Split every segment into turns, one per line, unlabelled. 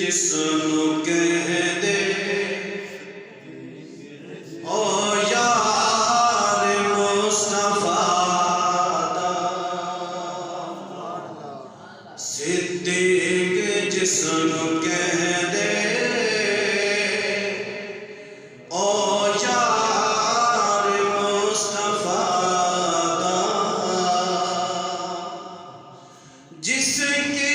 جس نو کہہ دے او یار مصطفیٰ دا صدیق جس نو کہہ دے او یار مصطفیٰ دا جس کی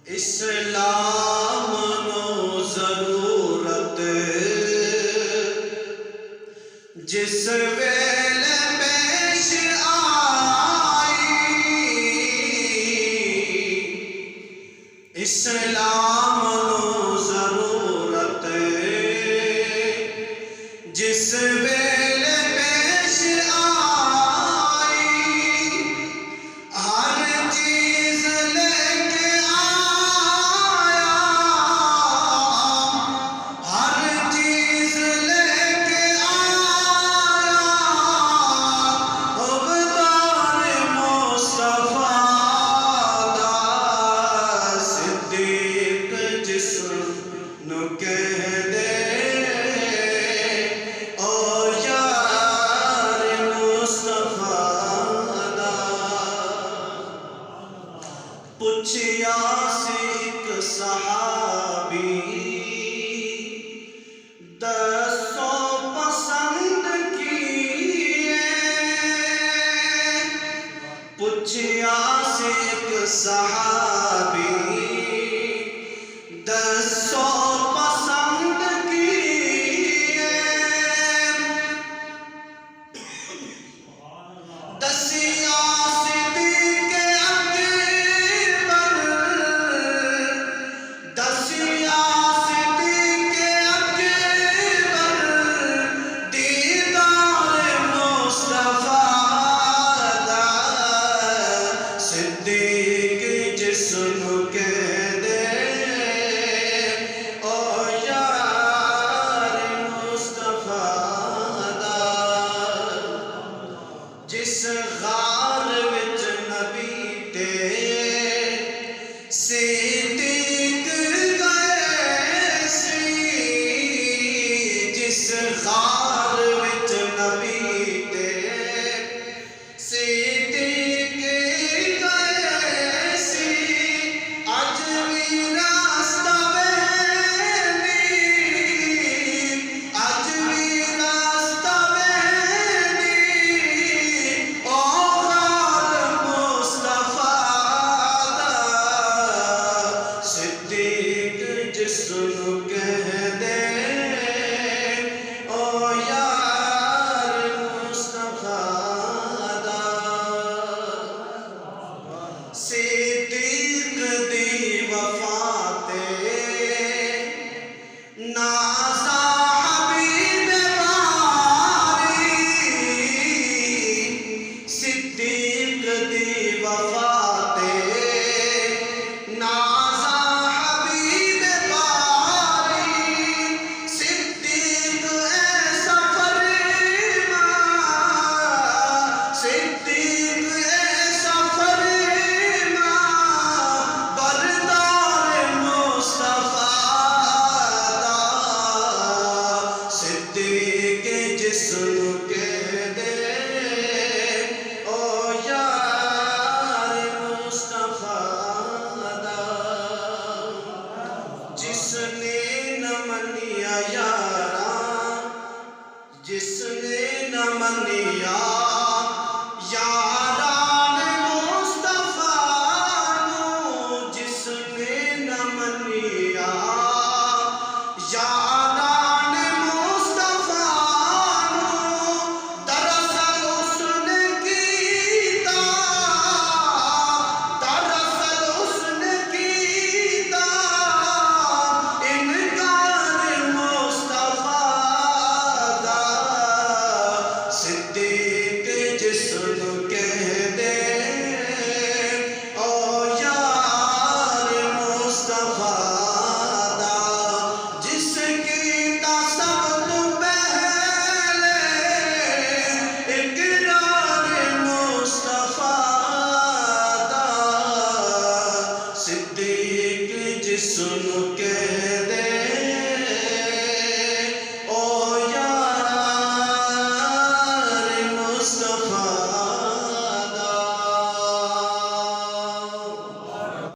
اسلام نو ضرورت جس ویلے پیش آئی اسلام نو ضرورت جس ویلے پیش آئی ہر چیز نو کہہ دے او یار مصطفیٰ دا پوچھیا ایک صحابی دسو پسند کیے پوچھیا ایک صحابی دسو پسند کیے دسیا صدیق اکبر دسیا صدیق اکبر دیدار مصطفیٰ دا صدیق جس نو کہہ دے جس غار وچ نبی تے صدیق گئے سی جس غار وچ نبی تے صدیق گئے سی اج وی راستہ ویندی اج وی راستہ جس نو کہہ دے او یار مصطفیٰ دا صدیق دی وفا تے نازا حبیب باری صدیق دی وفا تے جس نو کہہ دے او یار مصطفیٰ دا جس نے نہ منیا یاراں جس نے نہ منیا یاران مصطفیٰ نو جس نے نہ منیا یار